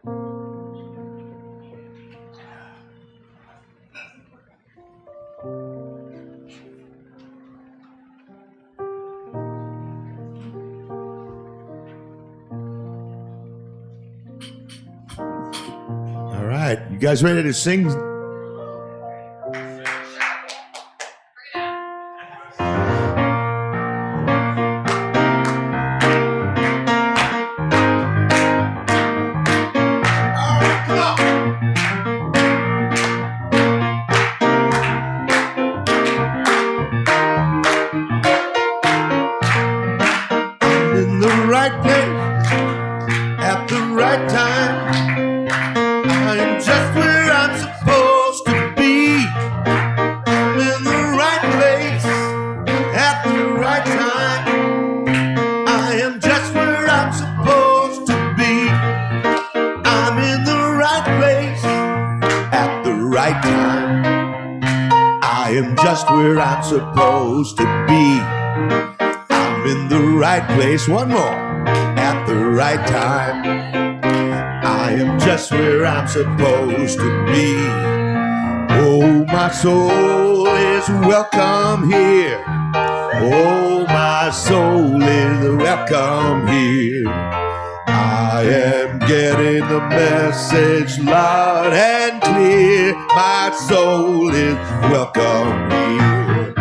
All right, you guys ready to sing? Where I'm supposed to be. I'm in the right place. One more. At the right time. I am just where I'm supposed to be. Oh, my soul is welcome here. Oh, my soul is welcome here. I am getting the message loud and clear. My soul is welcome here.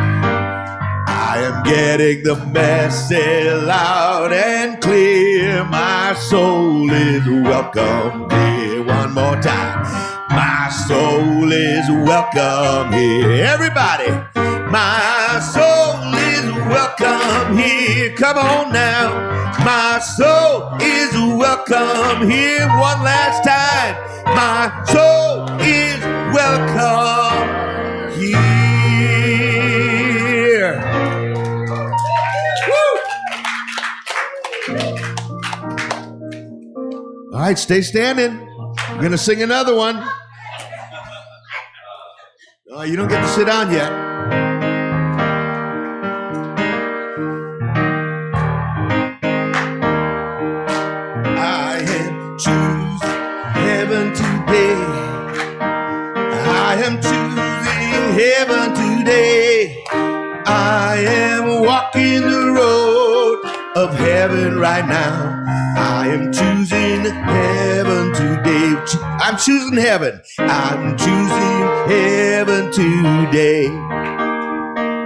I am getting the message loud and clear. My soul is welcome here. One more time. My soul is welcome here. Everybody, my soul is welcome here. Come on now. My soul is welcome here. One last time. My soul is welcome here. Woo! All right, stay standing. We're going to sing another one. Oh, you don't get to sit down yet. Heaven today. I am walking the road of heaven right now. I am choosing heaven today. I'm choosing heaven. I'm choosing heaven today.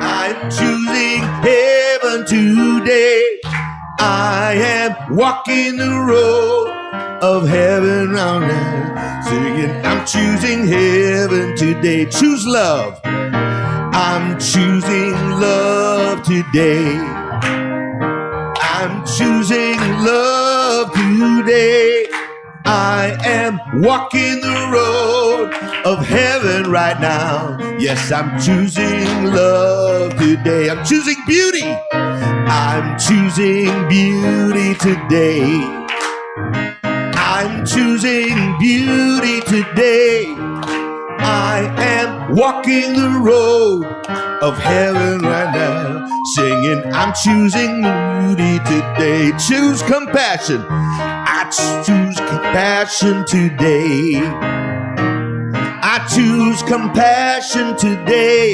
I'm choosing heaven today. I am walking the road of heaven right now. Singing, I'm choosing heaven today. Choose love. I'm choosing love today. I'm choosing love today. I am walking the road of heaven right now. Yes, I'm choosing love today. I'm choosing beauty. I'm choosing beauty today. I'm choosing beauty today. I am walking the road of heaven right now, singing, I'm choosing beauty today. Choose compassion. I choose compassion today. I choose compassion today.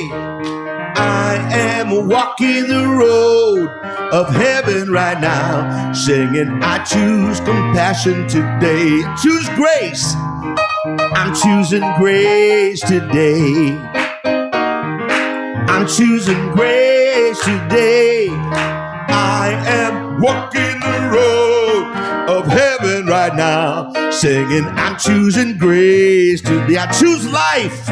I am walking the road of heaven right now, singing, I choose compassion today. Choose grace. I'm choosing grace today. I'm choosing grace today. I am walking the road of heaven right now, singing, I'm choosing grace today. I choose life.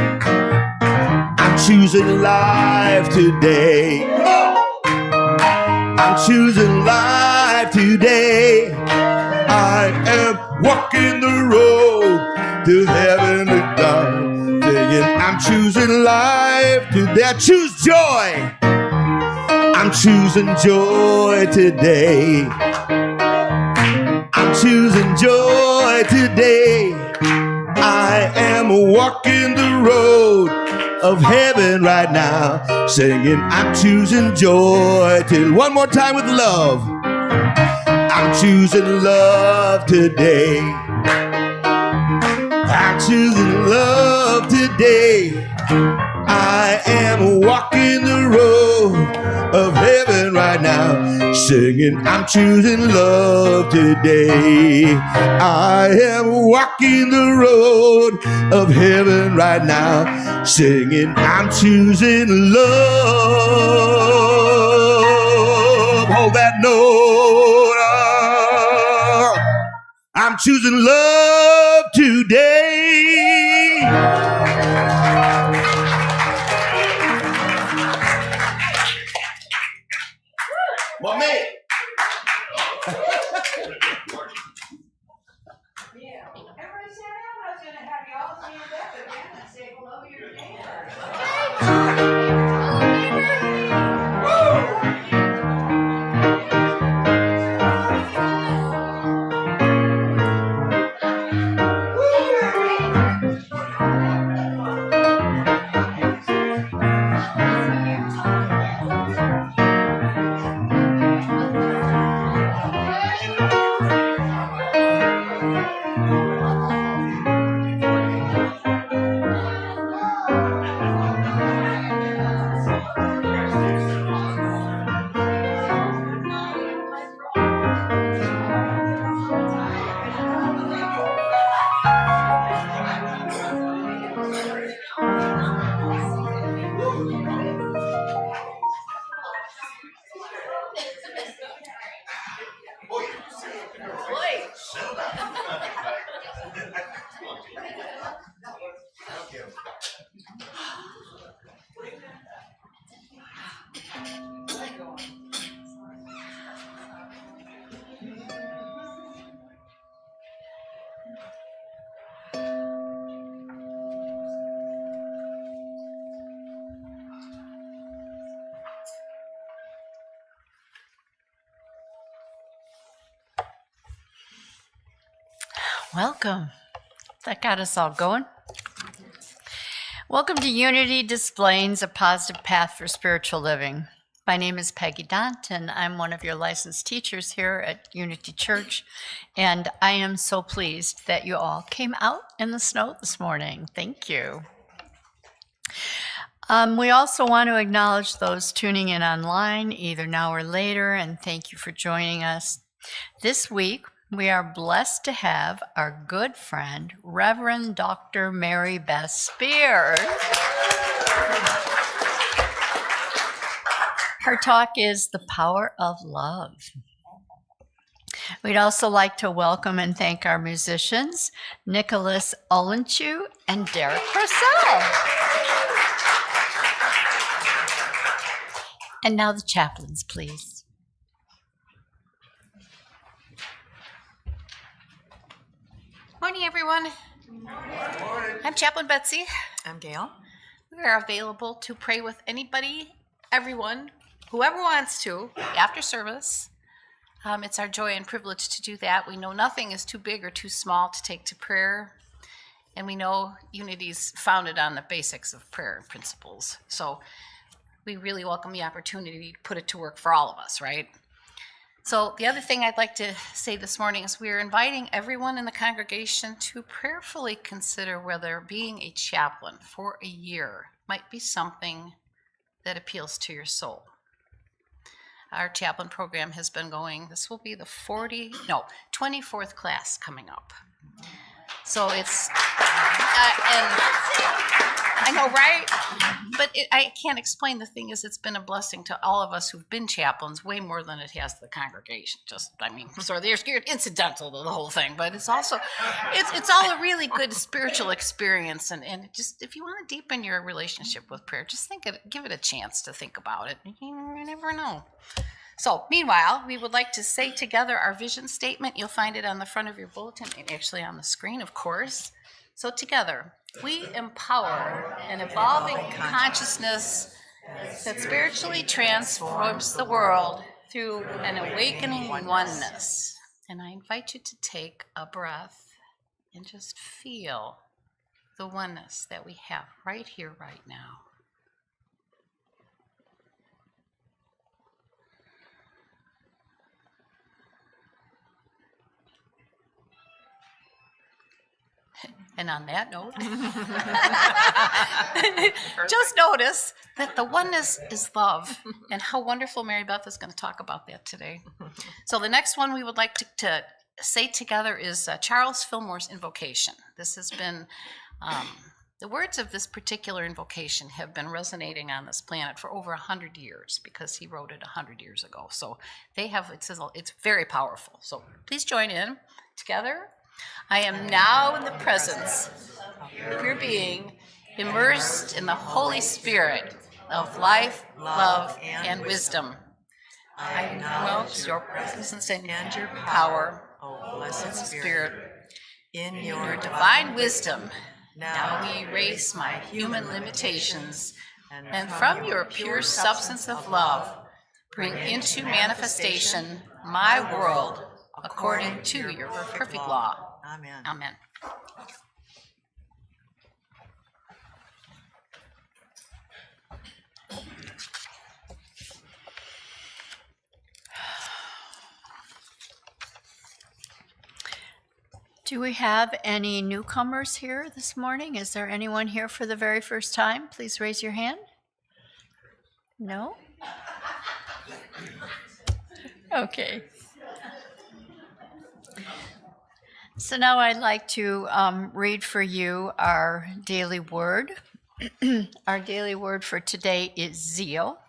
I'm choosing life today. I'm choosing life today. I am walking the road to heaven to God, singing, I'm choosing life today. I choose joy. I'm choosing joy today. I'm choosing joy today. I am walking the road of heaven right now, singing, I'm choosing joy till one more time with love. I'm choosing love today. I'm choosing love today. I am walking the road of heaven right now, singing, I'm choosing love today. I am walking the road of heaven right now, singing, I'm choosing love. Hold that note. I'm choosing love today. My man. Yeah. Everybody sat down. I was going to have you all stand up again and say hello to your neighbors. Welcome. That got us all going. Welcome to Unity Displays, a positive path for spiritual living. My name is Peggy Danton. I'm one of your licensed teachers here at Unity Church, and I am so pleased that you all came out in the snow this morning. Thank you. We also want to acknowledge those tuning in online, either now or later, and thank you for joining us. This week, we are blessed to have our good friend, Reverend Dr. Mary Beth Speer. Her talk is The Power of Love. We'd also like to welcome and thank our musicians, Nicholas Olenchu and Derek Purcell. And now the chaplains, please. Morning, everyone. I'm Chaplain Betsy. I'm Gail. We are available to pray with anybody, everyone, whoever wants to, after service. It's our joy and privilege to do that. We know nothing is too big or too small to take to prayer, and we know Unity's founded on the basics of prayer and principles. So we really welcome the opportunity to put it to work for all of us, right? So the other thing I'd like to say this morning is we are inviting everyone in the congregation to prayerfully consider whether being a chaplain for a year might be something that appeals to your soul. Our chaplain program has been going, this will be the 24th class coming up. So it's, and I know, right? But I can't explain. The thing is, it's been a blessing to all of us who've been chaplains, way more than it has to the congregation. So they're incidental to the whole thing, but it's also, it's all a really good spiritual experience. And just, if you want to deepen your relationship with prayer, just give it a chance to think about it. You never know. So, meanwhile, we would like to say together our vision statement. You'll find it on the front of your bulletin and actually on the screen, of course. So, together, we empower an evolving consciousness that spiritually transforms the world through an awakening oneness. And I invite you to take a breath and just feel the oneness that we have right here, right now. And on that note, just notice that the oneness is love, and how wonderful Mary Beth is going to talk about that today. So the next one we would like to say together is Charles Fillmore's invocation. This has been, the words of this particular invocation have been resonating on this planet for over 100 years because he wrote it 100 years ago. So it's very powerful. So please join in together. I am now in the presence of your being, immersed in the Holy Spirit of life, love, and wisdom. I acknowledge your presence and your power, O blessed Spirit, in your divine wisdom. Now erase my human limitations, and from your pure substance of love, bring into manifestation my world according to your perfect law. Amen. Amen. Do we have any newcomers here this morning? Is there anyone here for the very first time? Please raise your hand. No? Okay. So now I'd like to read for you our daily word. Our daily word for today is zeal.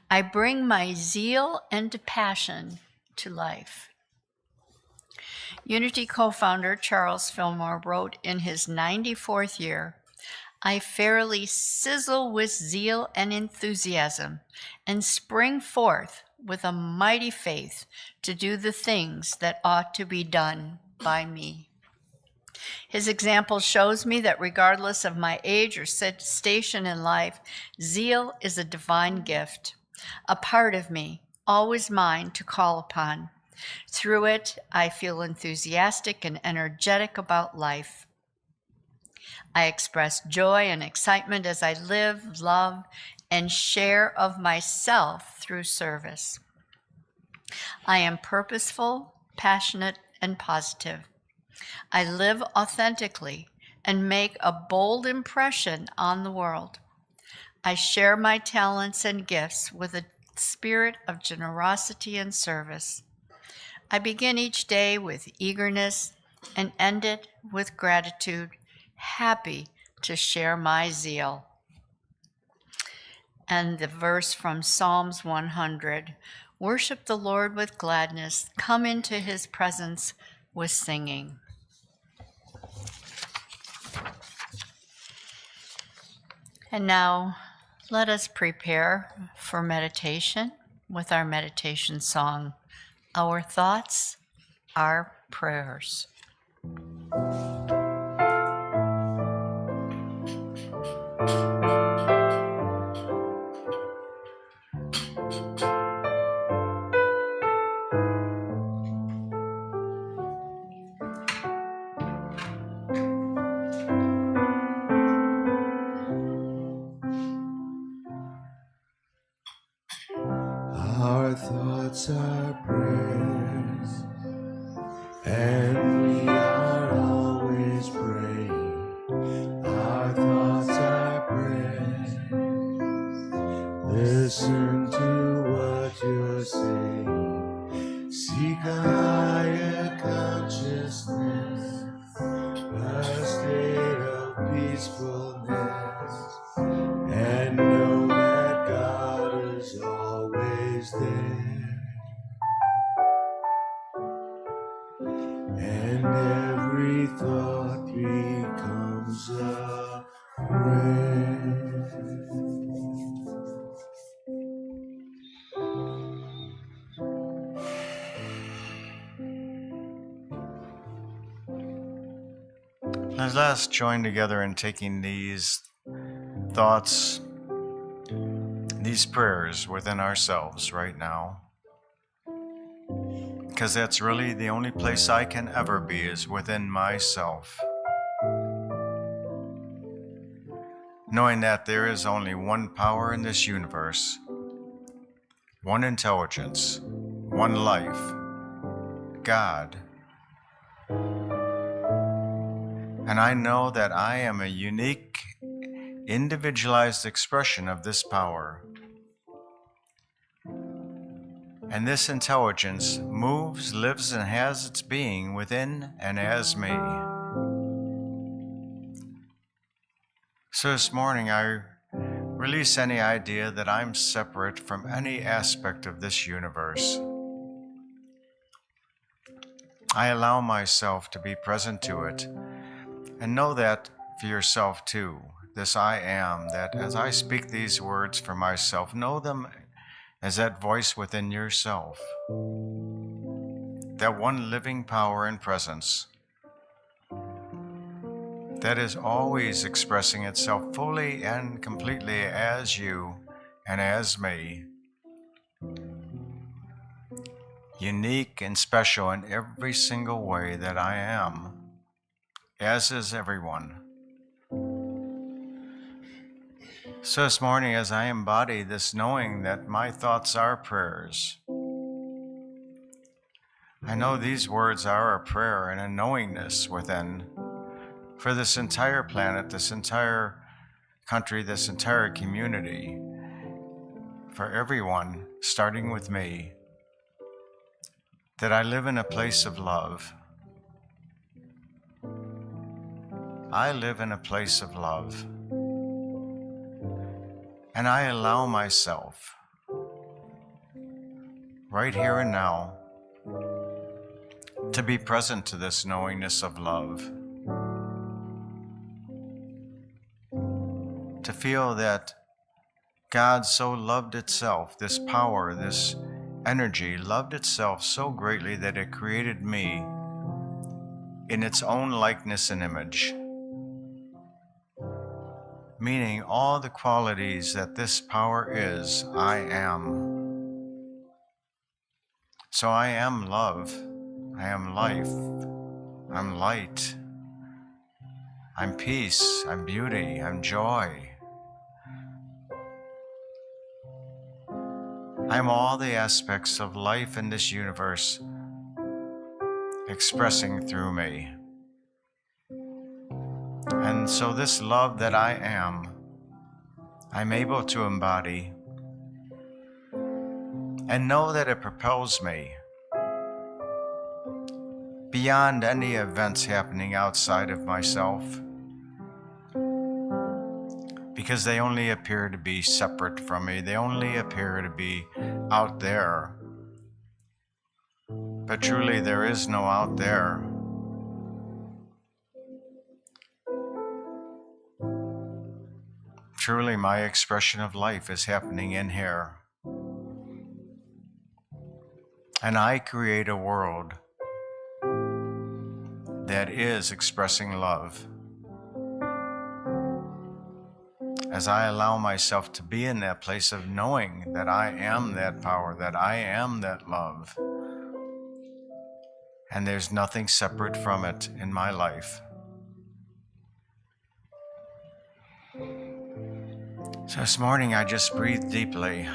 I bring my zeal and passion to life. Unity co-founder Charles Fillmore wrote in his 94th year, I fairly sizzle with zeal and enthusiasm and spring forth with a mighty faith to do the things that ought to be done by me. His example shows me that regardless of my age or station in life, zeal is a divine gift, a part of me, always mine to call upon. Through it, I feel enthusiastic and energetic about life. I express joy and excitement as I live, love, and share of myself through service. I am purposeful, passionate, and positive. I live authentically and make a bold impression on the world. I share my talents and gifts with a spirit of generosity and service. I begin each day with eagerness and end it with gratitude, happy to share my zeal. And the verse from Psalms 100, worship the Lord with gladness, come into his presence with singing. And now let us prepare for meditation with our meditation song, Our Thoughts, Our Prayers. Our thoughts are prayers, and we are always praying. Our thoughts are prayers. Listen to what you're saying. Seek a higher consciousness, a state of peacefulness, and know that God is always there. And every thought becomes a prayer. Let us join together in taking these thoughts, these prayers within ourselves right now. Because that's really the only place I can ever be, is within myself. Knowing that there is only one power in this universe, one intelligence, one life, God. And I know that I am a unique, individualized expression of this power. And this intelligence moves, lives, and has its being within and as me. So this morning I release any idea that I'm separate from any aspect of this universe. I allow myself to be present to it, and know that for yourself too. This I am, that as I speak these words for myself, know them as that voice within yourself, that one living power and presence that is always expressing itself fully and completely as you and as me, unique and special in every single way that I am, as is everyone. So this morning, as I embody this knowing that my thoughts are prayers, I know these words are a prayer and a knowingness within for this entire planet, this entire country, this entire community, for everyone, starting with me, that I live in a place of love. I live in a place of love. And I allow myself, right here and now, to be present to this knowingness of love. To feel that God so loved itself, this power, this energy, loved itself so greatly that it created me in its own likeness and image. Meaning all the qualities that this power is, I am. So I am love, I am life, I'm light, I'm peace, I'm beauty, I'm joy. I'm all the aspects of life in this universe expressing through me. And so this love that I am, I'm able to embody and know that it propels me beyond any events happening outside of myself, because they only appear to be separate from me. They only appear to be out there. But truly there is no out there. Truly my expression of life is happening in here. And I create a world that is expressing love. As I allow myself to be in that place of knowing that I am that power, that I am that love, and there's nothing separate from it in my life. So this morning I just breathe deeply,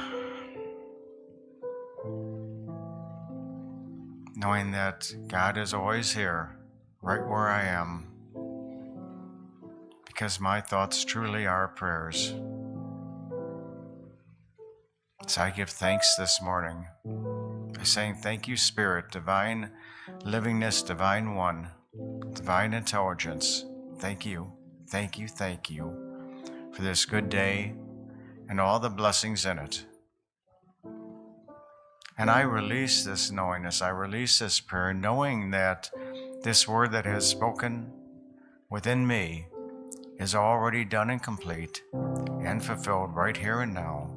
knowing that God is always here, right where I am, because my thoughts truly are prayers. So I give thanks this morning by saying, thank you, Spirit, divine livingness, divine one, divine intelligence. Thank you, thank you, thank you for this good day and all the blessings in it. And I release this knowingness, I release this prayer, knowing that this word that has spoken within me is already done and complete and fulfilled right here and now.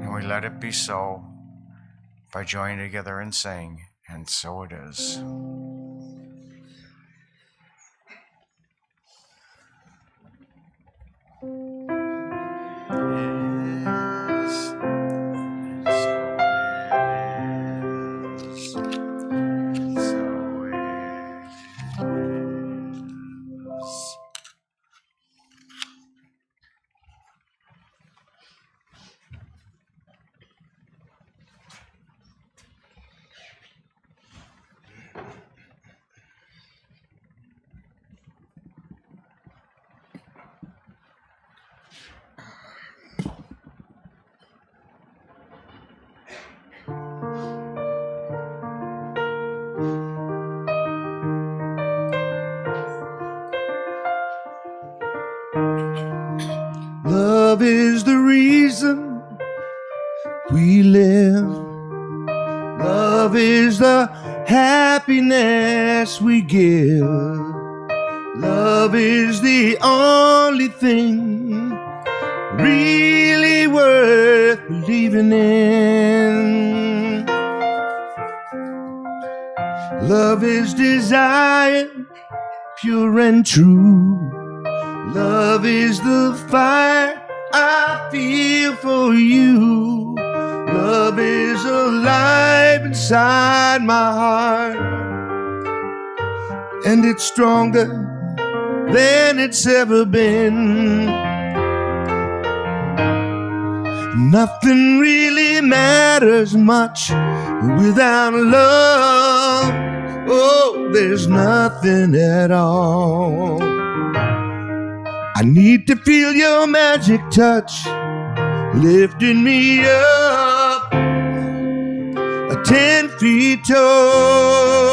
And we let it be so by joining together and saying, and so it is. Love is the reason we live. Love is the happiness we give. Love is the only thing really worth believing in. Love is desire, pure and true. Love is the fire I feel for you. Love is alive inside my heart, and it's stronger than it's ever been. Nothing really matters much without love. Oh, there's nothing at all. I need to feel your magic touch lifting me up 10 feet tall.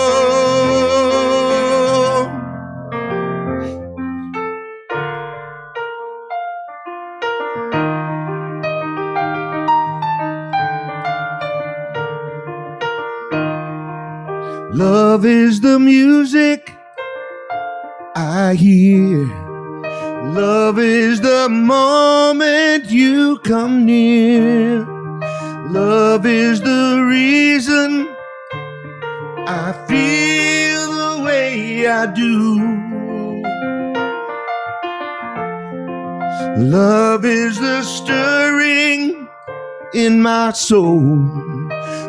Love is the music I hear. Love is the moment you come near. Love is the reason I feel the way I do. Love is the stirring in my soul.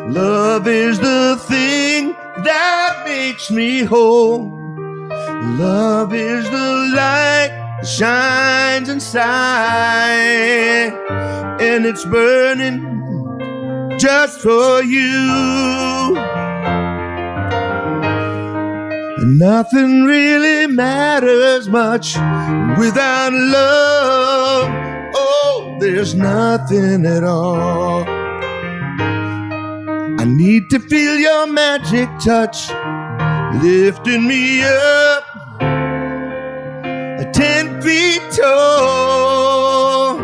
Love is the thing that makes me whole. Love is the light that shines inside, and it's burning just for you. And nothing really matters much without love. Oh, there's nothing at all. I need to feel your magic touch lifting me up 10 feet tall.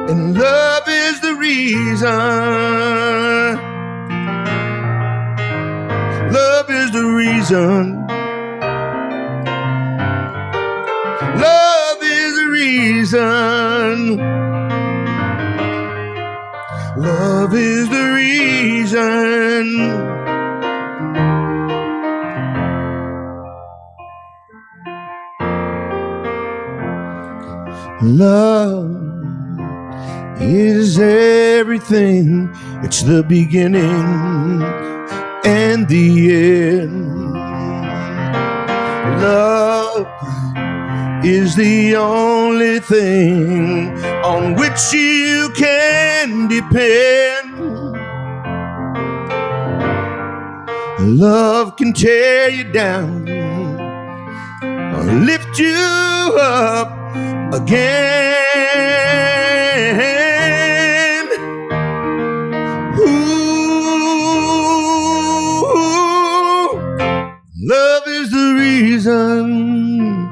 And love is the reason. Love is the reason. Love is the reason. Love is the reason. Love is everything. It's the beginning and the end. Love is the only thing on which you can depend. Love can tear you down or lift you up again. Ooh, love is the reason.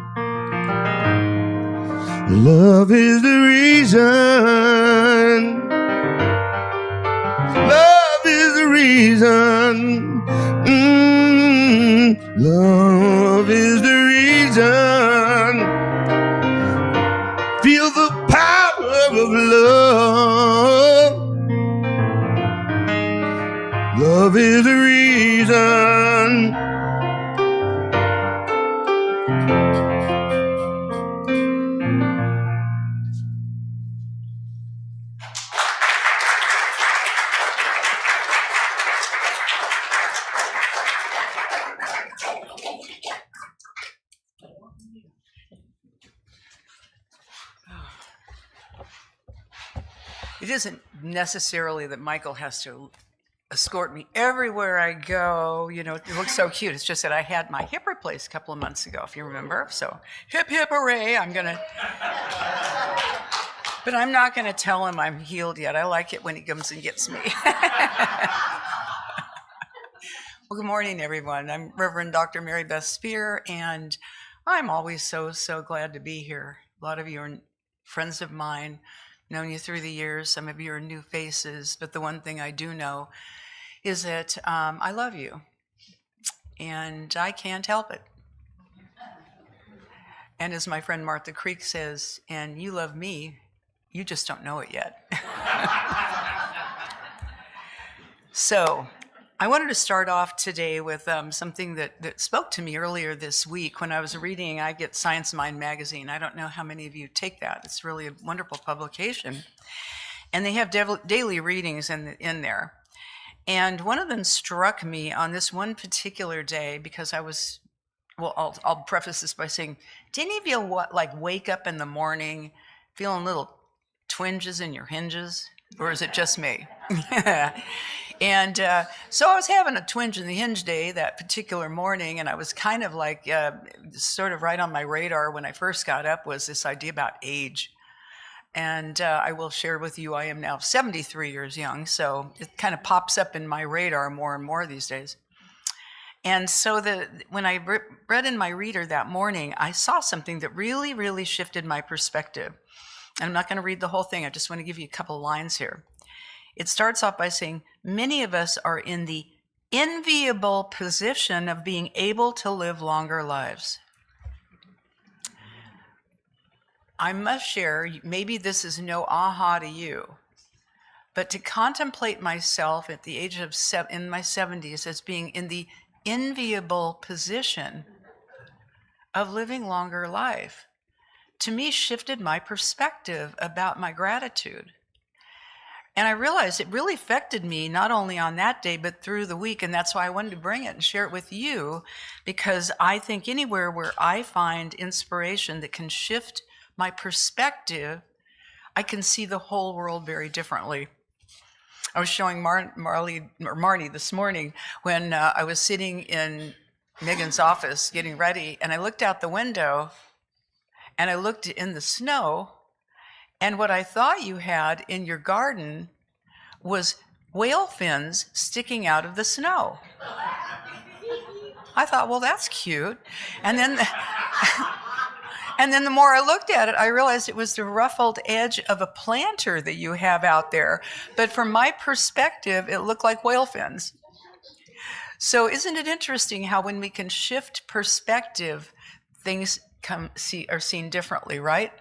Love is the reason. Love is the reason. Love is the reason. Feel the power of love. Love is the reason. It isn't necessarily that Michael has to escort me everywhere I go. You know, it looks so cute. It's just that I had my hip replaced a couple of months ago, if you remember. So hip, hip, hooray. But I'm not going to tell him I'm healed yet. I like it when he comes and gets me. Well, good morning, everyone. I'm Reverend Dr. Mary Beth Speer, and I'm always so glad to be here. A lot of you are friends of mine, known you through the years. Some of you are new faces, but the one thing I do know is that I love you, and I can't help it. And as my friend Martha Creek says, and you love me, you just don't know it yet. So I wanted to start off today with something that spoke to me earlier this week when I was reading. I get Science Mind magazine. I don't know how many of you take that. It's really a wonderful publication. And they have daily readings in there. And one of them struck me on this one particular day because I was, well, I'll preface this by saying, did any of you wake up in the morning feeling little twinges in your hinges? Or is it just me? And so I was having a twinge in the hinge day that particular morning, and I was kind of like sort of right on my radar when I first got up was this idea about age. And I will share with you, I am now 73 years young, so it kind of pops up in my radar more and more these days. And so when I read in my reader that morning, I saw something that really shifted my perspective. And I'm not going to read the whole thing. I just want to give you a couple lines here. It starts off by saying, many of us are in the enviable position of being able to live longer lives. I must share, maybe this is no aha to you, but to contemplate myself at the age of in my 70s as being in the enviable position of living longer life, to me shifted my perspective about my gratitude. And I realized it really affected me not only on that day, but through the week. And that's why I wanted to bring it and share it with you, because I think anywhere where I find inspiration that can shift my perspective, I can see the whole world very differently. I was showing Marnie this morning when I was sitting in Megan's office getting ready, and I looked out the window and I looked in the snow, and what I thought you had in your garden was whale fins sticking out of the snow. I thought, well, that's cute. And then the more I looked at it, I realized it was the ruffled edge of a planter that you have out there. But from my perspective, it looked like whale fins. So isn't it interesting how when we can shift perspective, things are seen differently, right?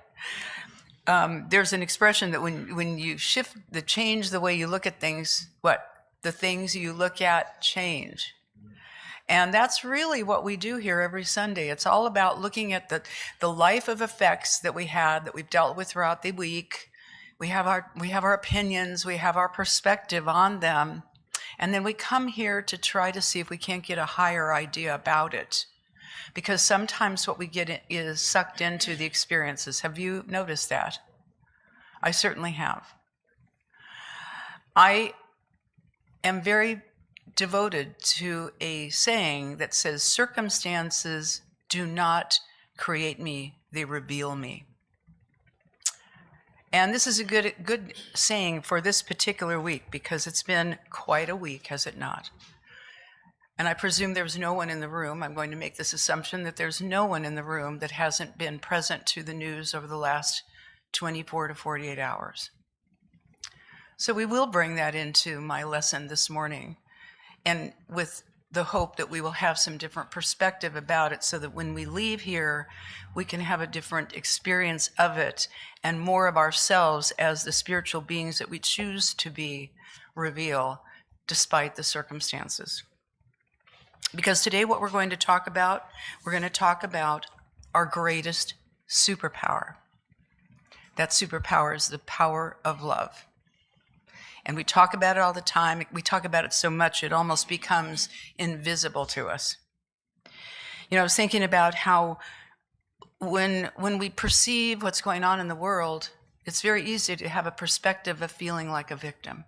There's an expression that when you change the way you look at things, the things you look at change. And that's really what we do here every Sunday. It's all about looking at the life of effects that we've dealt with throughout the week. We have our opinions, we have our perspective on them, and then we come here to try to see if we can't get a higher idea about it. Because sometimes what we get is sucked into the experiences. Have you noticed that? I certainly have. I am very devoted to a saying that says, circumstances do not create me, they reveal me. And this is a good saying for this particular week, because it's been quite a week, has it not? And I presume there's no one in the room, I'm going to make this assumption that there's no one in the room that hasn't been present to the news over the last 24 to 48 hours. So we will bring that into my lesson this morning, and with the hope that we will have some different perspective about it, so that when we leave here, we can have a different experience of it and more of ourselves as the spiritual beings that we choose to be reveal despite the circumstances. Because today what we're going to talk about our greatest superpower. That superpower is the power of love. And we talk about it all the time. We talk about it so much it almost becomes invisible to us. You know, I was thinking about how when we perceive what's going on in the world, it's very easy to have a perspective of feeling like a victim.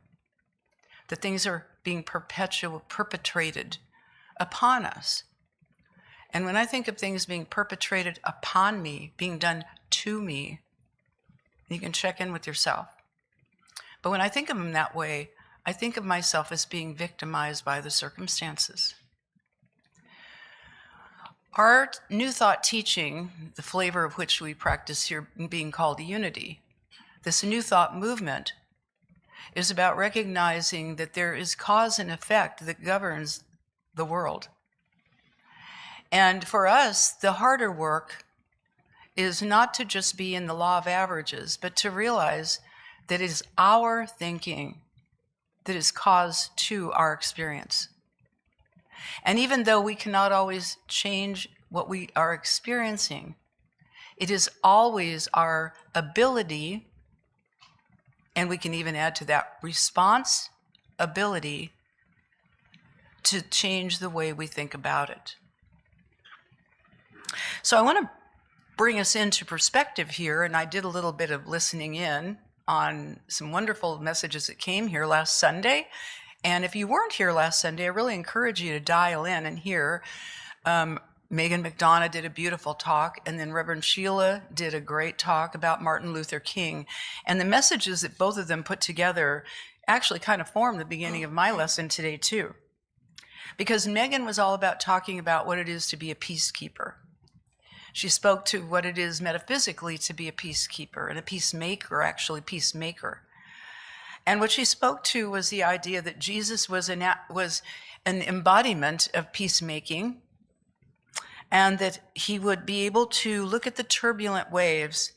That things are being perpetrated upon us. And when I think of things being perpetrated upon me, being done to me, you can check in with yourself. But when I think of them that way, I think of myself as being victimized by the circumstances. Our New Thought teaching, the flavor of which we practice here being called unity, this New Thought movement is about recognizing that there is cause and effect that governs the world. And for us, the harder work is not to just be in the law of averages, but to realize that it is our thinking that is cause to our experience. And even though we cannot always change what we are experiencing, it is always our ability, and we can even add to that response ability, to change the way we think about it. So I want to bring us into perspective here, and I did a little bit of listening in on some wonderful messages that came here last Sunday. And if you weren't here last Sunday, I really encourage you to dial in and hear. Megan McDonough did a beautiful talk, and then Reverend Sheila did a great talk about Martin Luther King. And the messages that both of them put together actually kind of formed the beginning of my lesson today too. Because Megan was all about talking about what it is to be a peacekeeper. She spoke to what it is metaphysically to be a peacekeeper, and a peacemaker, actually peacemaker. And what she spoke to was the idea that Jesus was an embodiment of peacemaking, and that he would be able to look at the turbulent waves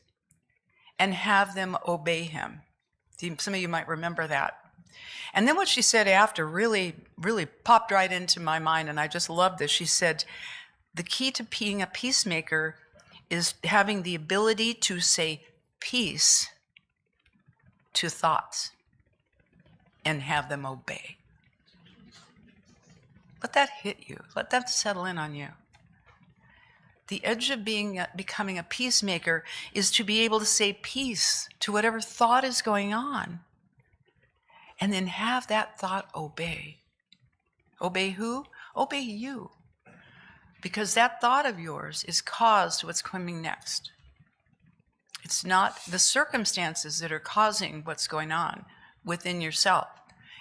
and have them obey him. Some of you might remember that. And then what she said after really, really popped right into my mind, and I just loved this. She said, the key to being a peacemaker is having the ability to say peace to thoughts and have them obey. Let that hit you. Let that settle in on you. The edge of becoming a peacemaker is to be able to say peace to whatever thought is going on, and then have that thought obey. Obey who? Obey you. Because that thought of yours is caused what's coming next. It's not the circumstances that are causing what's going on within yourself.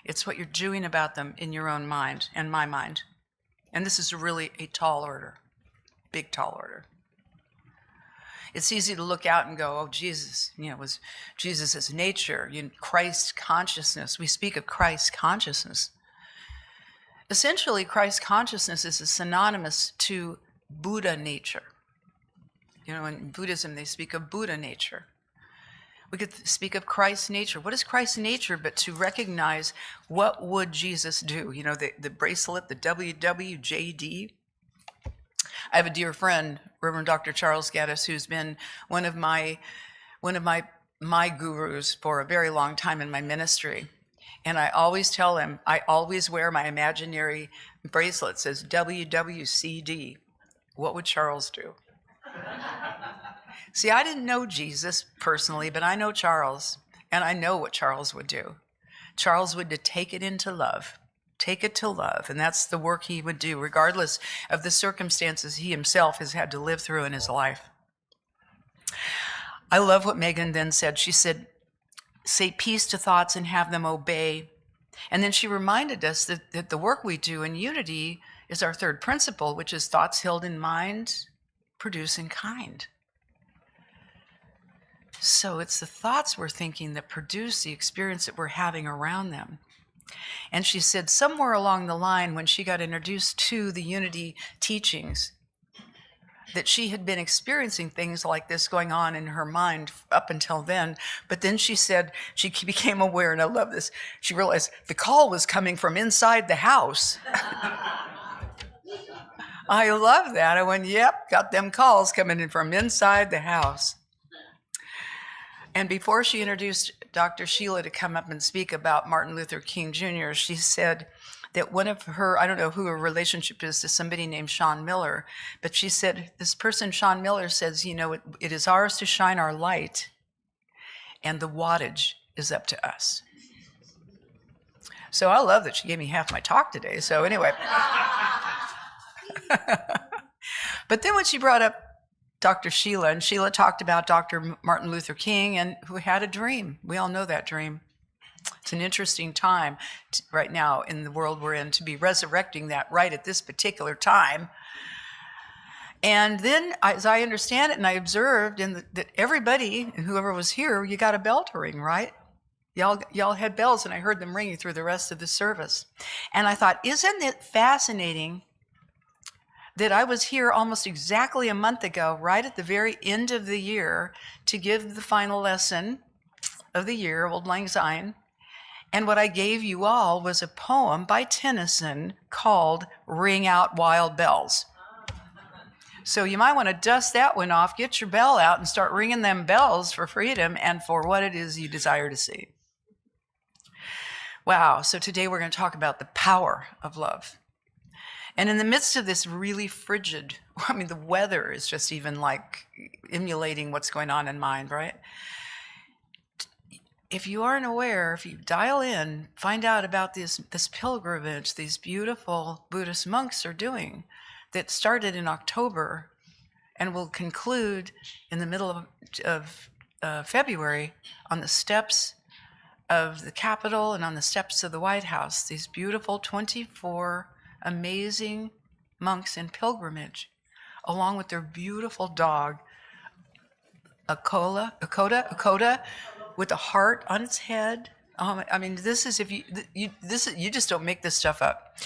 It's what you're doing about them in your own mind and my mind. And this is really a tall order, big tall order. It's easy to look out and go, oh, Jesus, was Jesus' nature, Christ consciousness. We speak of Christ consciousness. Essentially, Christ consciousness is synonymous to Buddha nature. In Buddhism, they speak of Buddha nature. We could speak of Christ's nature. What is Christ's nature but to recognize what would Jesus do? The bracelet, the WWJD. I have a dear friend, Reverend Dr. Charles Gaddis, who's been one of my gurus for a very long time in my ministry. And I always tell him, I always wear my imaginary bracelet that says WWCD. What would Charles do? See, I didn't know Jesus personally, but I know Charles, and I know what Charles would do. Charles would take it into love, take it to love, and that's the work he would do, regardless of the circumstances he himself has had to live through in his life. I love what Megan then said. She said, say peace to thoughts and have them obey. And then she reminded us that the work we do in unity is our third principle, which is thoughts held in mind, produce in kind. So it's the thoughts we're thinking that produce the experience that we're having around them. And she said somewhere along the line when she got introduced to the unity teachings, that she had been experiencing things like this going on in her mind up until then. But then she said she became aware, and I love this, she realized the call was coming from inside the house. I love that. I went, yep, got them calls coming in from inside the house. And before she introduced Dr. Sheila to come up and speak about Martin Luther King Jr., she said that one of her, I don't know who her relationship is to somebody named Sean Miller, but she said, this person, Sean Miller, says, it is ours to shine our light, and the wattage is up to us. So I love that she gave me half my talk today. So anyway. But then when she brought up Dr. Sheila, and Sheila talked about Dr. Martin Luther King, and who had a dream. We all know that dream. It's an interesting time right now in the world we're in to be resurrecting that right at this particular time. And then, as I understand it, and I observed that everybody and whoever was here, you got a bell to ring, right? Y'all had bells, and I heard them ringing through the rest of the service. And I thought, isn't it fascinating that I was here almost exactly a month ago, right at the very end of the year, to give the final lesson of the year, Old Lang Syne. And what I gave you all was a poem by Tennyson called Ring Out Wild Bells. So you might want to dust that one off, get your bell out, and start ringing them bells for freedom and for what it is you desire to see. Wow, so today we're going to talk about the power of love. And in the midst of this really frigid, I mean, the weather is just even like emulating what's going on in mind, right? If you aren't aware, if you dial in, find out about this pilgrimage these beautiful Buddhist monks are doing that started in October and will conclude in the middle of February on the steps of the Capitol and on the steps of the White House. These beautiful 24 amazing monks in pilgrimage, along with their beautiful dog, Akoda, with a heart on its head. I mean, this is you just don't make this stuff up.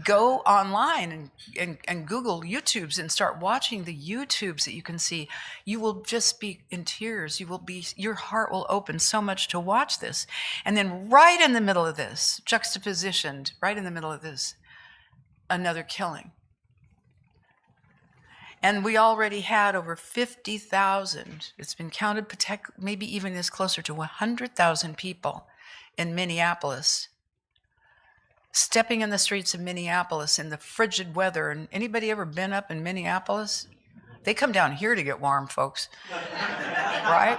Go online and Google YouTubes and start watching the YouTubes that you can see. You will just be in tears. Your heart will open so much to watch this. And then right in the middle of this, juxtapositioned, right in the middle of this, another killing. And we already had over 50,000. It's been counted, maybe even is closer to 100,000 people in Minneapolis, stepping in the streets of Minneapolis in the frigid weather. And anybody ever been up in Minneapolis? They come down here to get warm, folks, right?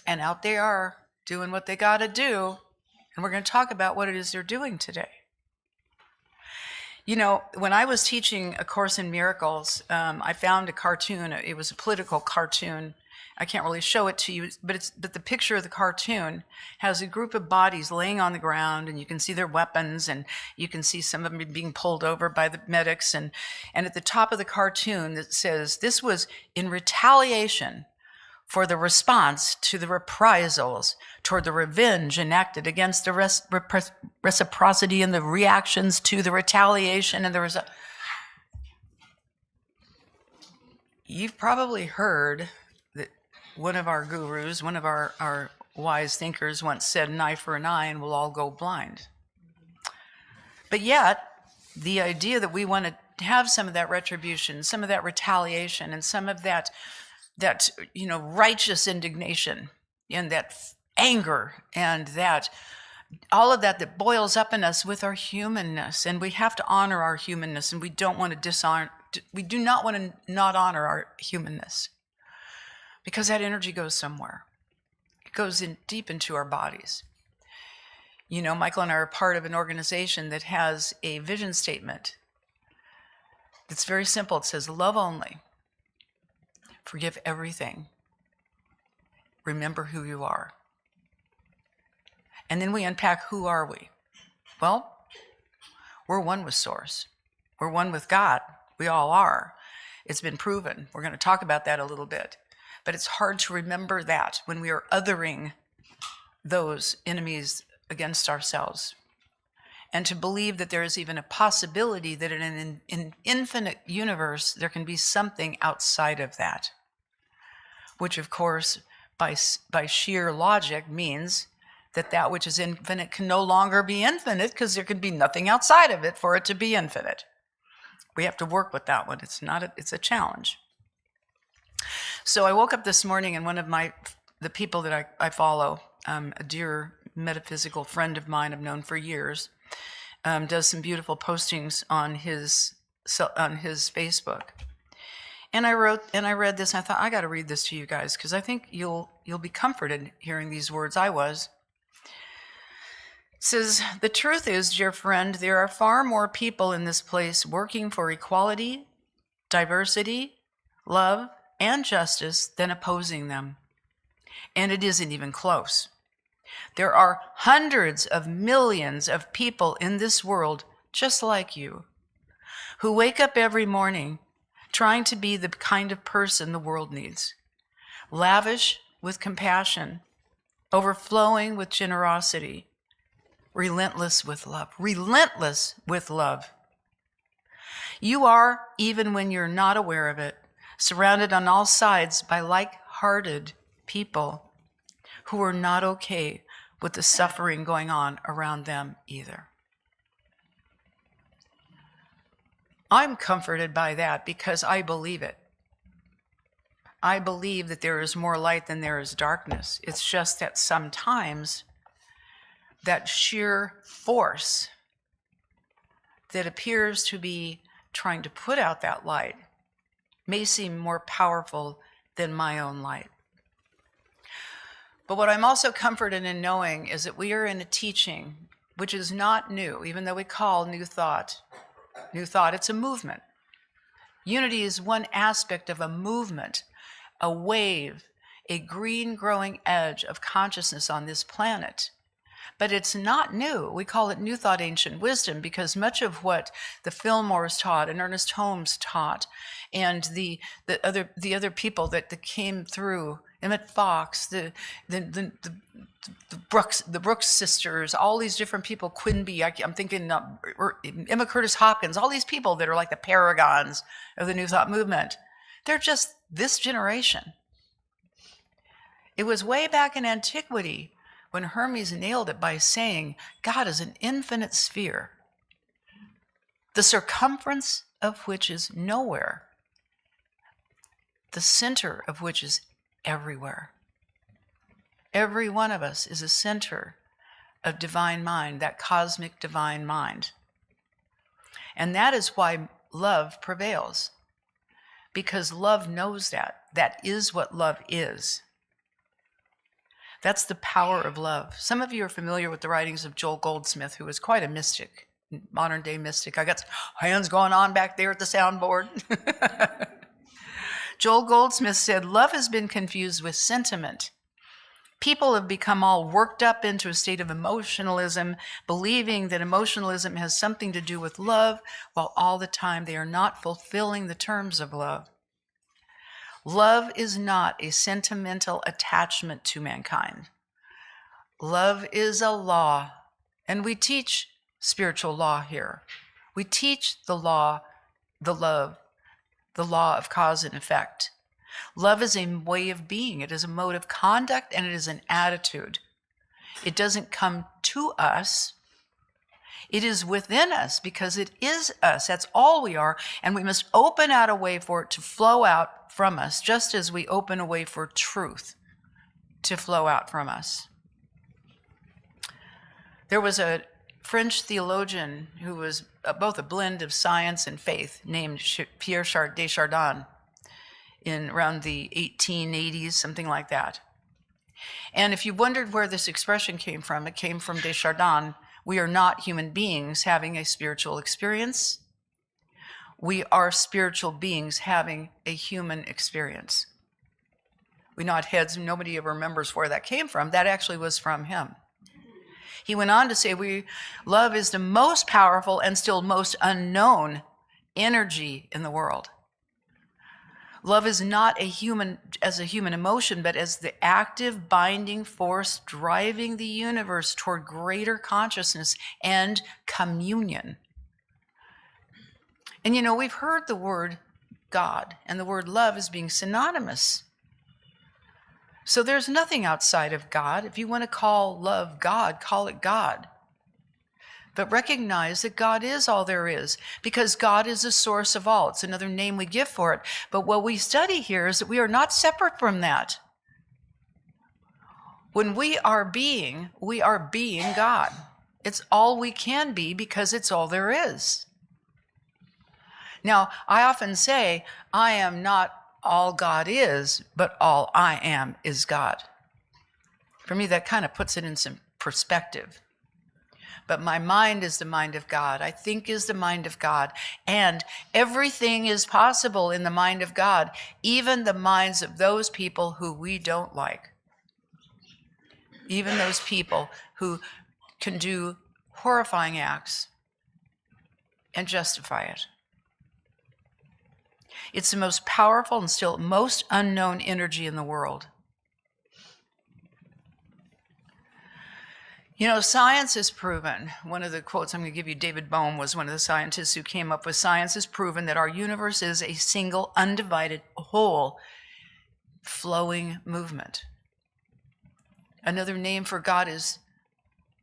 And out they are doing what they got to do. And we're going to talk about what it is they're doing today. You know, when I was teaching A Course in Miracles, I found a cartoon. It was a political cartoon. I can't really show it to you, but the picture of the cartoon has a group of bodies laying on the ground, and you can see their weapons, and you can see some of them being pulled over by the medics. And at the top of the cartoon, it says, "This was in retaliation for the response to the reprisals toward the revenge enacted against the reciprocity and the reactions to the retaliation and the result." You've probably heard that one of our gurus, one of our wise thinkers once said, "An eye for an eye and we'll all go blind." But yet, the idea that we want to have some of that retribution, some of that retaliation, and some of that righteous indignation and that anger and that all of that boils up in us with our humanness, and we have to honor our humanness, and we don't want to we do not want to not honor our humanness, because that energy goes somewhere. It goes in deep into our bodies. You know, Michael and I are part of an organization that has a vision statement that's very simple. It says, "Love only. Forgive everything. Remember who you are." And then we unpack, who are we? Well, we're one with Source. We're one with God. We all are. It's been proven. We're going to talk about that a little bit. But it's hard to remember that when we are othering those enemies against ourselves. And to believe that there is even a possibility that in an infinite universe, there can be something outside of that. Which, of course, by sheer logic means that which is infinite can no longer be infinite, because there can be nothing outside of it for it to be infinite. We have to work with that one. It's a challenge. So I woke up this morning, and one of the people that I follow, a dear metaphysical friend of mine I've known for years, does some beautiful postings on his Facebook. And I read this, and I thought, I got to read this to you guys, because I think you'll be comforted hearing these words. I was. It says, "The truth is, dear friend, there are far more people in this place working for equality, diversity, love, and justice than opposing them. And it isn't even close. There are hundreds of millions of people in this world just like you, who wake up every morning trying to be the kind of person the world needs. Lavish with compassion, overflowing with generosity, relentless with love. Relentless with love. You are, even when you're not aware of it, surrounded on all sides by like-hearted people who are not okay with the suffering going on around them either. I'm comforted by that because I believe it. I believe that there is more light than there is darkness. It's just that sometimes that sheer force that appears to be trying to put out that light may seem more powerful than my own light. But what I'm also comforted in knowing is that we are in a teaching which is not new, even though we call new thought. New thought, it's a movement. Unity is one aspect of a movement, a wave, a green growing edge of consciousness on this planet. But it's not new. We call it New Thought, Ancient Wisdom because much of what the Fillmores taught and Ernest Holmes taught and the other people that came through, Emmett Fox, the Brooks sisters, all these different people, Quinby, I'm thinking Emma Curtis Hopkins, all these people that are like the paragons of the New Thought movement. They're just this generation. It was way back in antiquity when Hermes nailed it by saying, God is an infinite sphere, the circumference of which is nowhere, the center of which is everywhere. Every one of us is a center of divine mind, that cosmic divine mind. And that is why love prevails, because love knows that. That is what love is. That's the power of love. Some of you are familiar with the writings of Joel Goldsmith, who was quite a mystic, modern day mystic. I got hands going on back there at the soundboard. Joel Goldsmith said, love has been confused with sentiment. People have become all worked up into a state of emotionalism, believing that emotionalism has something to do with love, while all the time they are not fulfilling the terms of love. Love is not a sentimental attachment to mankind. Love is a law, and we teach spiritual law here. We teach the law of cause and effect. Love is a way of being. It is a mode of conduct, and it is an attitude. It doesn't come to us. It is within us because it is us. That's all we are, and we must open out a way for it to flow out from us, just as we open a way for truth to flow out from us. There was a French theologian who was both a blend of science and faith named Pierre Desjardins in around the 1880s, something like that. And if you wondered where this expression came from, it came from Desjardins. We are not human beings having a spiritual experience. We are spiritual beings having a human experience. We nod heads, and nobody ever remembers where that came from. That actually was from him. He went on to say, love is the most powerful and still most unknown energy in the world. Love is not as a human emotion, but as the active binding force driving the universe toward greater consciousness and communion. And we've heard the word God and the word love as being synonymous. So there's nothing outside of God. If you want to call love God, call it God. But recognize that God is all there is, because God is the source of all. It's another name we give for it. But what we study here is that we are not separate from that. When we are being God. It's all we can be because it's all there is. Now, I often say, I am not all God is, but all I am is God. For me, that kind of puts it in some perspective. But my mind is the mind of God. I think is the mind of God. And everything is possible in the mind of God, even the minds of those people who we don't like. Even those people who can do horrifying acts and justify it. It's the most powerful and still most unknown energy in the world. You know, science has proven, one of the quotes I'm going to give you, David Bohm was one of the scientists who came up with, science has proven that our universe is a single, undivided whole, flowing movement. Another name for God is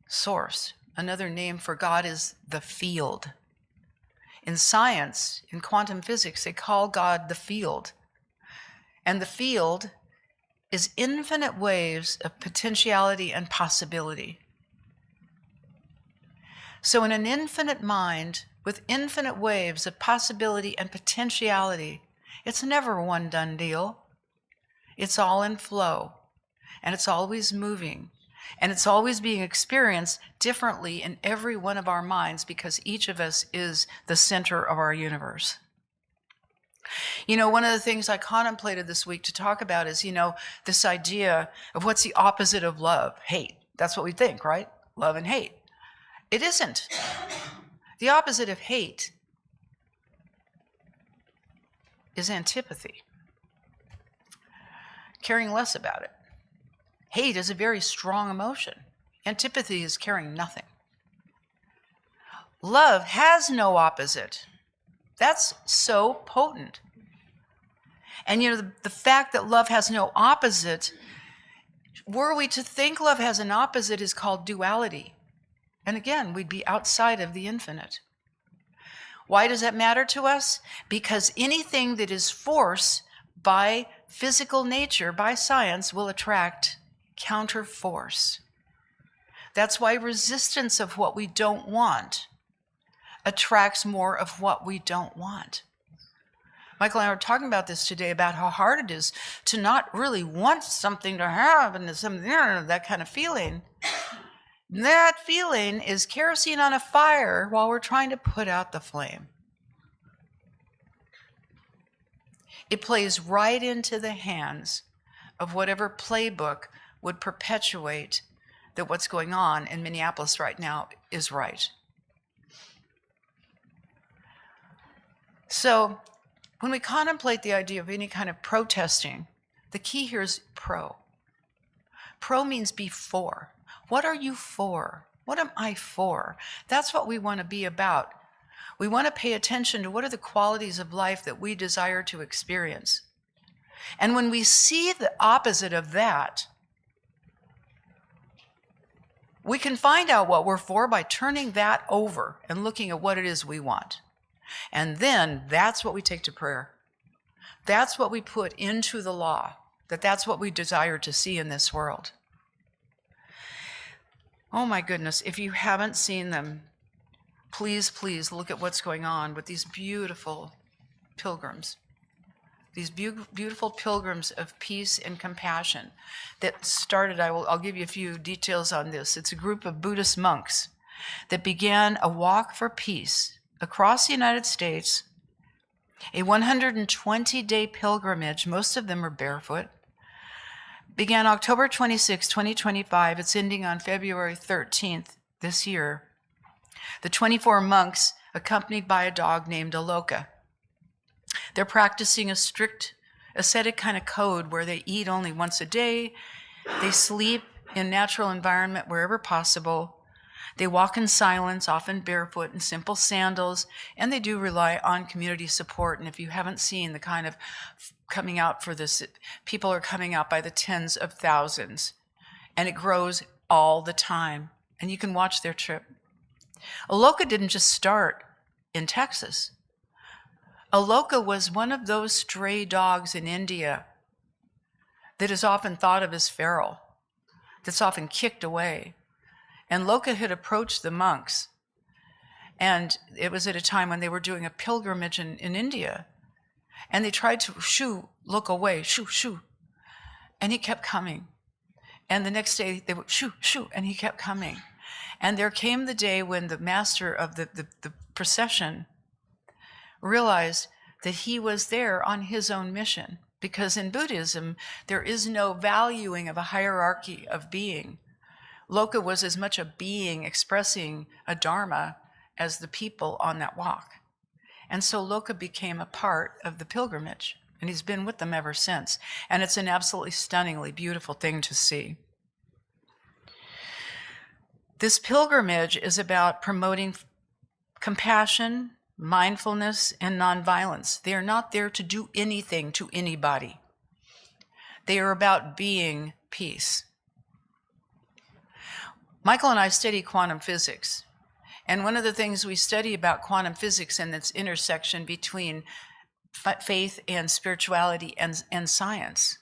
source. Another name for God is the field. In science, in quantum physics, they call God the field. And the field is infinite waves of potentiality and possibility. So in an infinite mind, with infinite waves of possibility and potentiality, it's never one done deal. It's all in flow, and it's always moving, and it's always being experienced differently in every one of our minds because each of us is the center of our universe. You know, one of the things I contemplated this week to talk about is, you know, this idea of what's the opposite of love? Hate. That's what we think, right? Love and hate. It isn't. The opposite of hate is antipathy. Caring less about it. Hate is a very strong emotion. Antipathy is caring nothing. Love has no opposite. That's so potent. And you know, the fact that love has no opposite, were we to think love has an opposite, is called duality. And again, we'd be outside of the infinite. Why does that matter to us? Because anything that is force by physical nature, by science, will attract counter force. That's why resistance of what we don't want attracts more of what we don't want. Michael and I were talking about this today, about how hard it is to not really want something to happen, to something, that kind of feeling. That feeling is kerosene on a fire while we're trying to put out the flame. It plays right into the hands of whatever playbook would perpetuate that what's going on in Minneapolis right now is right. So when we contemplate the idea of any kind of protesting, the key here is pro. Pro means be for. What are you for? What am I for? That's what we want to be about. We want to pay attention to what are the qualities of life that we desire to experience. And when we see the opposite of that, we can find out what we're for by turning that over and looking at what it is we want. And then that's what we take to prayer. That's what we put into the law, that's what we desire to see in this world. Oh my goodness, if you haven't seen them, please look at what's going on with these beautiful pilgrims. These beautiful pilgrims of peace and compassion that started, I'll give you a few details on this. It's a group of Buddhist monks that began a walk for peace across the United States, a 120-day pilgrimage. Most of them are barefoot. Began October 26, 2025. It's ending on February 13th this year. The 24 monks, accompanied by a dog named Aloka. They're practicing a strict ascetic kind of code where they eat only once a day. They sleep in natural environment wherever possible. They walk in silence, often barefoot in simple sandals, and they do rely on community support. And if you haven't seen the kind of coming out for this, people are coming out by the tens of thousands, and it grows all the time. And you can watch their trip. Aloka didn't just start in Texas. Aloka was one of those stray dogs in India that is often thought of as feral, that's often kicked away. And Aloka had approached the monks, and it was at a time when they were doing a pilgrimage in India, and they tried to look away, shoo, and he kept coming. And the next day they would shoo, and he kept coming. And there came the day when the master of the procession realized that he was there on his own mission, because in Buddhism, there is no valuing of a hierarchy of being. Aloka was as much a being expressing a dharma as the people on that walk. And so Loka became a part of the pilgrimage, and he's been with them ever since. And it's an absolutely stunningly beautiful thing to see. This pilgrimage is about promoting compassion, mindfulness, and nonviolence. They are not there to do anything to anybody. They are about being peace. Michael and I study quantum physics. And one of the things we study about quantum physics and its intersection between faith and spirituality and science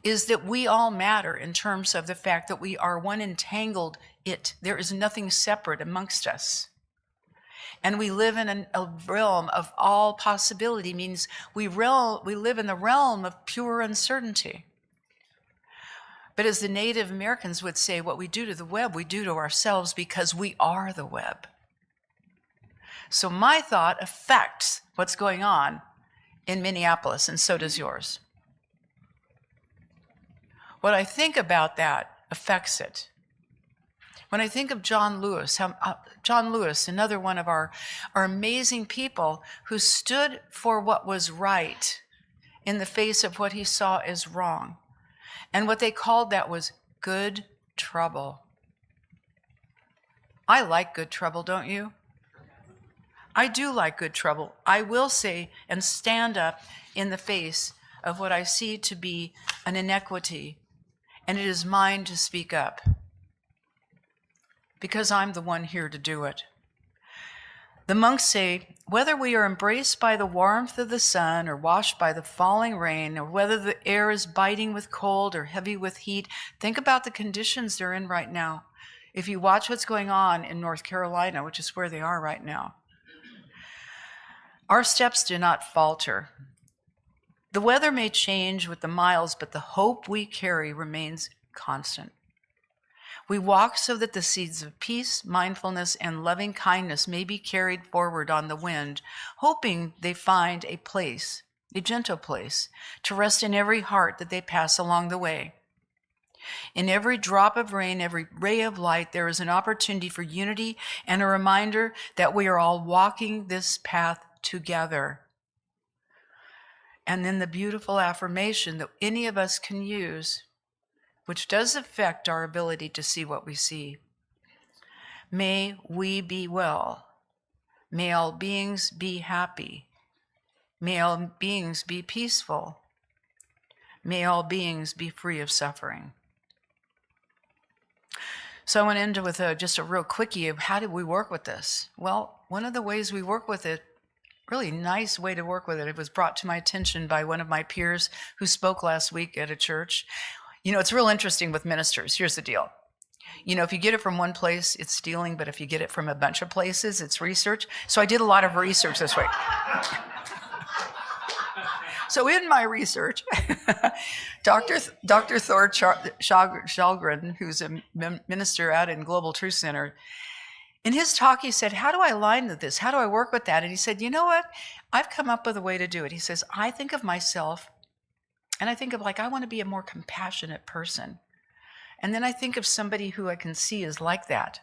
is that we all matter in terms of the fact that we are one entangled it. There is nothing separate amongst us. And we live in a realm of all possibility, means we live in the realm of pure uncertainty. But as the Native Americans would say, what we do to the web, we do to ourselves because we are the web. So my thought affects what's going on in Minneapolis, and so does yours. What I think about that affects it. When I think of John Lewis, another one of our amazing people who stood for what was right in the face of what he saw as wrong. And what they called that was good trouble. I like good trouble, don't you? I do like good trouble. I will say and stand up in the face of what I see to be an inequity, and it is mine to speak up. Because I'm the one here to do it. The monks say, whether we are embraced by the warmth of the sun or washed by the falling rain, or whether the air is biting with cold or heavy with heat, think about the conditions they're in right now. If you watch what's going on in North Carolina, which is where they are right now, our steps do not falter. The weather may change with the miles, but the hope we carry remains constant. We walk so that the seeds of peace, mindfulness, and loving kindness may be carried forward on the wind, hoping they find a place, a gentle place, to rest in every heart that they pass along the way. In every drop of rain, every ray of light, there is an opportunity for unity and a reminder that we are all walking this path together. And then the beautiful affirmation that any of us can use, which does affect our ability to see what we see. May we be well. May all beings be happy. May all beings be peaceful. May all beings be free of suffering. So I went into with just a real quickie of how did we work with this? Well, one of the ways we work with it, really nice way to work with it, it was brought to my attention by one of my peers who spoke last week at a church. You know, it's real interesting with ministers. Here's the deal. You know, if you get it from one place, it's stealing, but if you get it from a bunch of places, it's research. So I did a lot of research this way. So in my research, Dr. Thor Shalgren, who's a minister out in Global Truth Center, in his talk, he said, how do I align with this? How do I work with that? And he said, you know what? I've come up with a way to do it. He says, I think of myself and I think of I want to be a more compassionate person. And then I think of somebody who I can see is like that.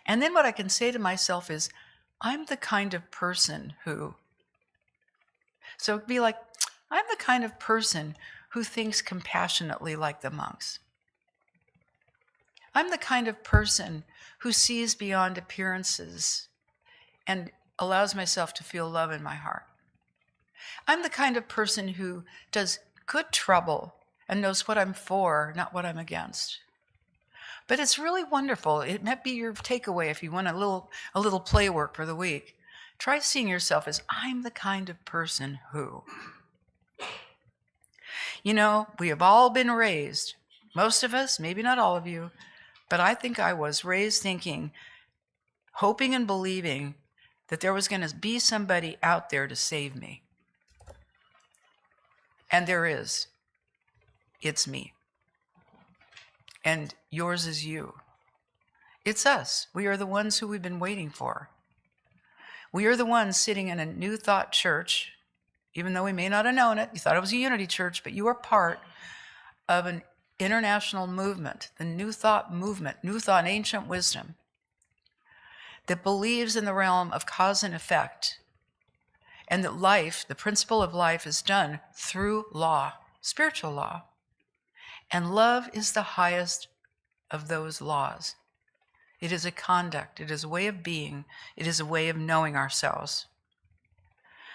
And then what I can say to myself is, I'm the kind of person who. So it'd be like, I'm the kind of person who thinks compassionately like the monks. I'm the kind of person who sees beyond appearances and allows myself to feel love in my heart. I'm the kind of person who does good trouble and knows what I'm for, not what I'm against. But it's really wonderful. It might be your takeaway if you want a little play work for the week. Try seeing yourself as, I'm the kind of person who. You know, we have all been raised, most of us, maybe not all of you, but I think I was raised thinking, hoping and believing that there was going to be somebody out there to save me. And there is. It's me. And yours is you. It's us. We are the ones who we've been waiting for. We are the ones sitting in a New Thought church, even though we may not have known it. You thought it was a unity church, but you are part of an international movement, the New Thought movement, New Thought, ancient wisdom, that believes in the realm of cause and effect And that life, the principle of life, is done through law, spiritual law. And love is the highest of those laws. It is a conduct, it is a way of being, it is a way of knowing ourselves.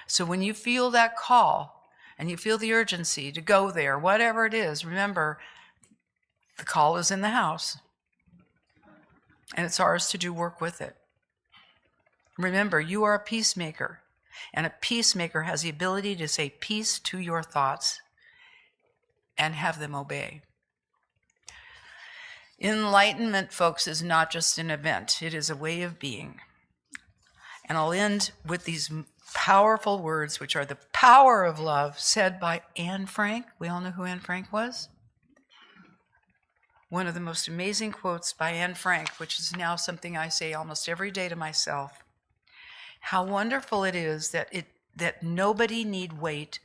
So when you feel that call and you feel the urgency to go there, whatever it is, remember, the call is in the house. And it's ours to do work with it. Remember, you are a peacemaker. And a peacemaker has the ability to say peace to your thoughts and have them obey. Enlightenment, folks, is not just an event. It is a way of being. And I'll end with these powerful words, which are the power of love, said by Anne Frank. We all know who Anne Frank was. One of the most amazing quotes by Anne Frank, which is now something I say almost every day to myself. How wonderful it is that nobody need wait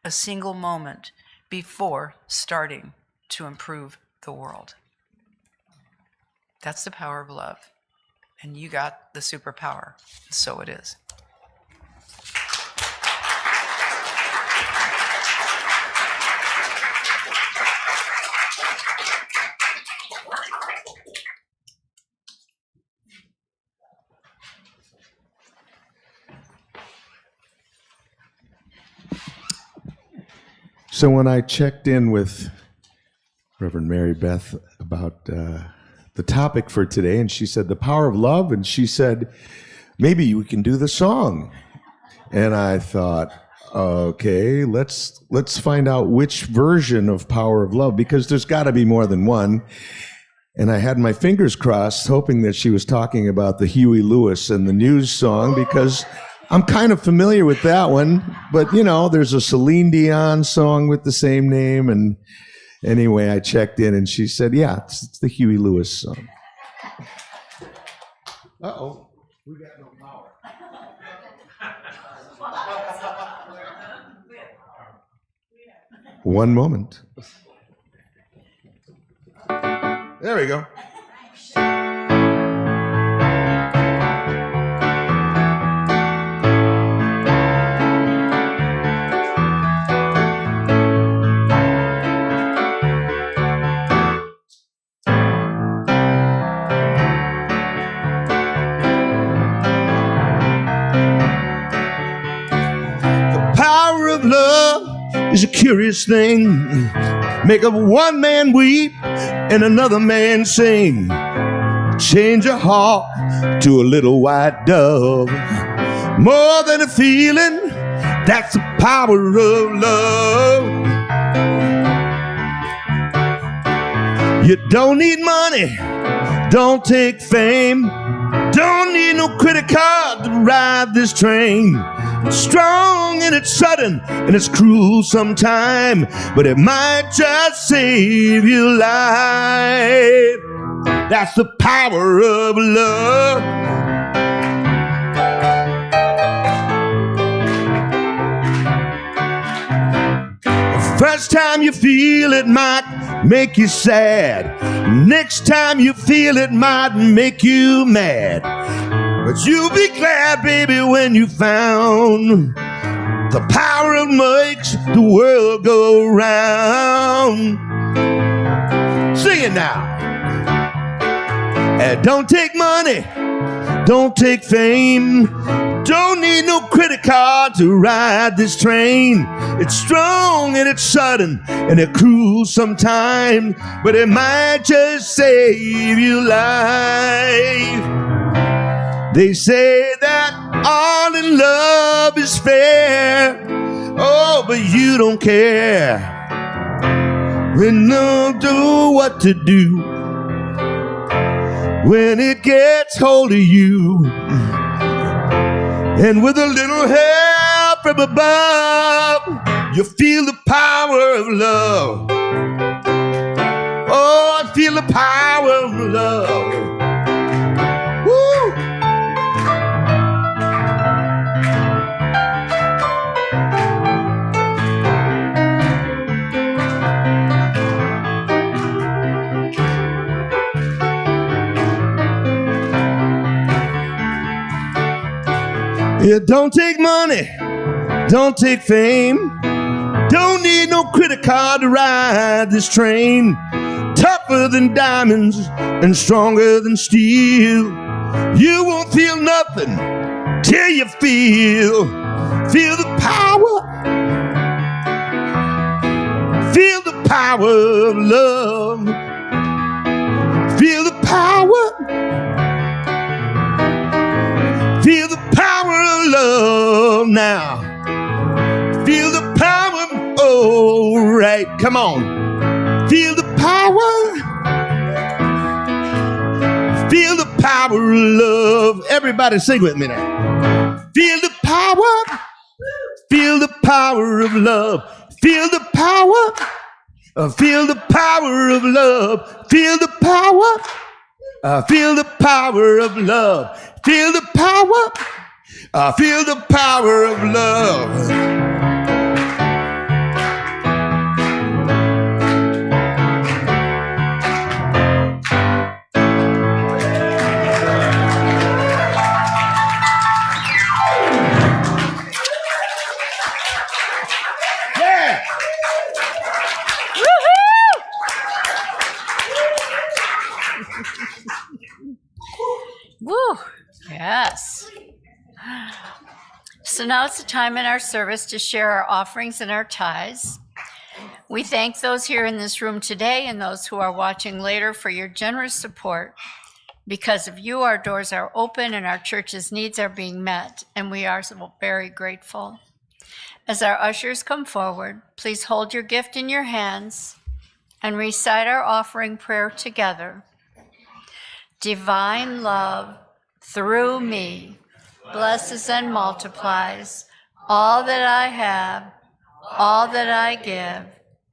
a single moment before starting to improve the world. That's the power of love. And you got the superpower. So it is. So when I checked in with Reverend Mary Beth about the topic for today, and she said the power of love, and she said maybe we can do the song, and I thought, okay, let's find out which version of Power of Love, because there's got to be more than one. And I had my fingers crossed, hoping that she was talking about the Huey Lewis and the News song, because I'm kind of familiar with that one, but you know, there's a Celine Dion song with the same name. And anyway, I checked in and she said, yeah, it's the Huey Lewis song. Uh-oh, we got no power. One moment. There we go. Is a curious thing. Make of one man weep and another man sing. Change a hawk to a little white dove. More than a feeling, that's the power of love. You don't need money, don't take fame, don't need no credit card to ride this train. It's strong and it's sudden and it's cruel sometime, but it might just save your life. That's the power of love. The first time you feel it might make you sad. Next time you feel it might make you mad. But you'll be glad, baby, when you found the power that makes the world go round. Sing it now. And don't take money, don't take fame, don't need no credit card to ride this train. It's strong and it's sudden and it's cruel sometimes, but it might just save your life. They say that all in love is fair. Oh, but you don't care. When you do what to do, when it gets hold of you, and with a little help from above, you feel the power of love. Oh, I feel the power of love. It don't take money, don't take fame. Don't need no credit card to ride this train. Tougher than diamonds and stronger than steel. You won't feel nothing till you feel the power. Feel the power of love. Feel the power. Feel the power of love now. Feel the power. Oh, right. Come on. Feel the power. Feel the power of love. Everybody sing with me now. Feel the power. Feel the power of love. Feel the power. Feel the power of love. Feel the power. Feel the power of love. Feel the power. Feel the power of love. Woo! Yes. So now it's the time in our service to share our offerings and our tithes. We thank those here in this room today and those who are watching later for your generous support. Because of you, our doors are open and our church's needs are being met, and we are so very grateful. As our ushers come forward, please hold your gift in your hands and recite our offering prayer together. Divine love through me blesses and multiplies all that I have, all that I give,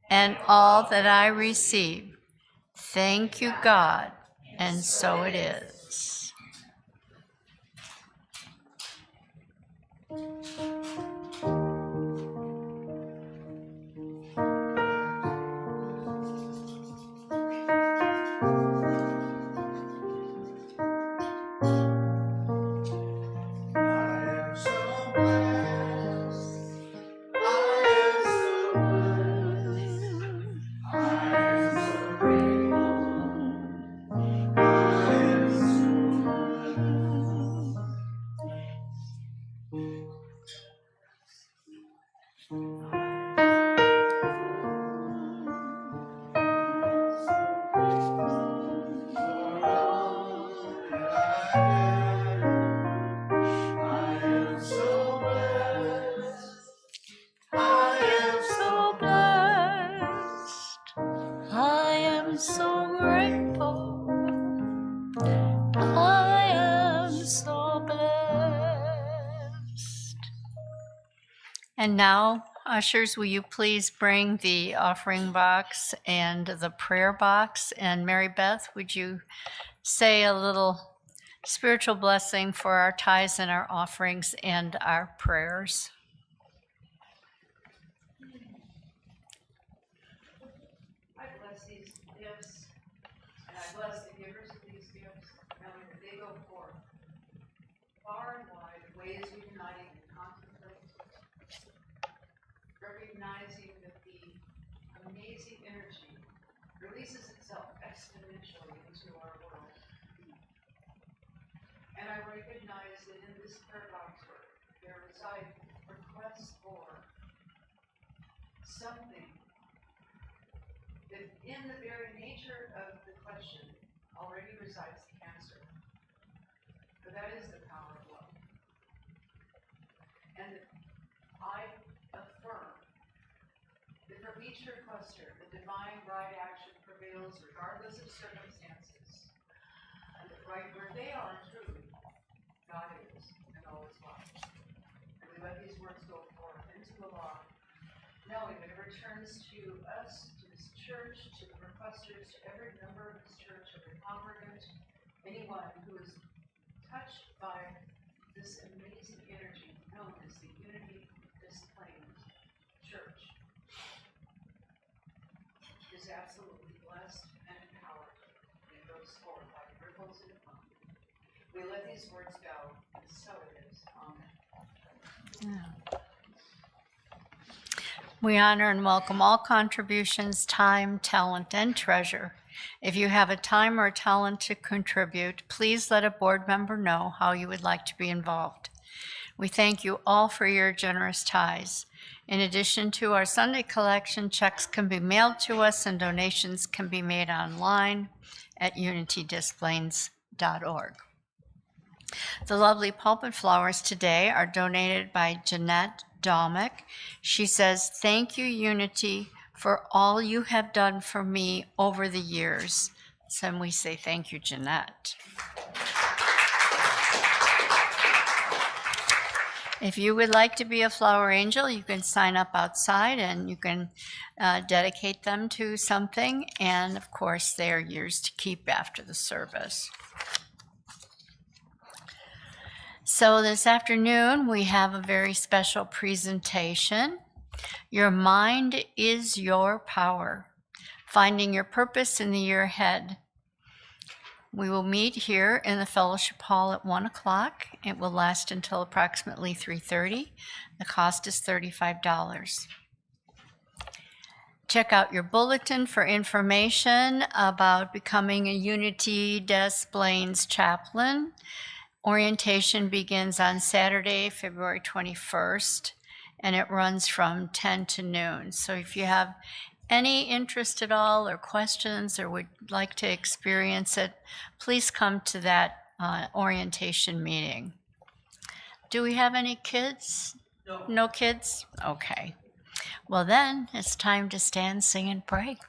and all that I receive. Thank you, God, and so it is. And now, ushers, will you please bring the offering box and the prayer box? And Mary Beth, would you say a little spiritual blessing for our tithes and our offerings and our prayers? I bless these gifts, and I bless the givers of these gifts, knowing that they go forth far and wide, ways we cannot even contemplate, recognizing that the amazing energy releases itself exponentially into our world. And I recognize that in this prayer box there reside requests for something that in the very nature of the question already resides the answer. But that is the power of love. And I affirm that from each requester, the divine right action prevails regardless of circumstances. And that right where they are true, God is, and all is well. And we let these words go forth into the law, knowing that it returns to us, to this church, to the requesters, to every member of this church, every congregant, anyone who is touched by this amazing energy known as the Unity Disclaimed Church is absolutely blessed and empowered. And it goes forth like ripples in a pond. We let these words go, and so it is. Amen. Yeah. We honor and welcome all contributions, time, talent, and treasure. If you have a time or a talent to contribute, please let a board member know how you would like to be involved. We thank you all for your generous ties. In addition to our Sunday collection, checks can be mailed to us and donations can be made online at unitydisplays.org. The lovely pulpit flowers today are donated by Jeanette Dalmick. She says, "Thank you, Unity, for all you have done for me over the years." So we say thank you, Jeanette. If you would like to be a flower angel, you can sign up outside and you can dedicate them to something. And of course, they are yours to keep after the service. So this afternoon, we have a very special presentation. Your mind is your power. Finding your purpose in the year ahead. We will meet here in the fellowship hall at 1 o'clock. It will last until approximately 3:30. The cost is $35. Check out your bulletin for information about becoming a Unity Des Plaines chaplain. Orientation begins on Saturday, February 21st, and it runs from 10 to noon. So if you have any interest at all or questions or would like to experience it, please come to that orientation meeting. Do we have any kids? No. No kids? Okay. Well then, it's time to stand, sing, and pray.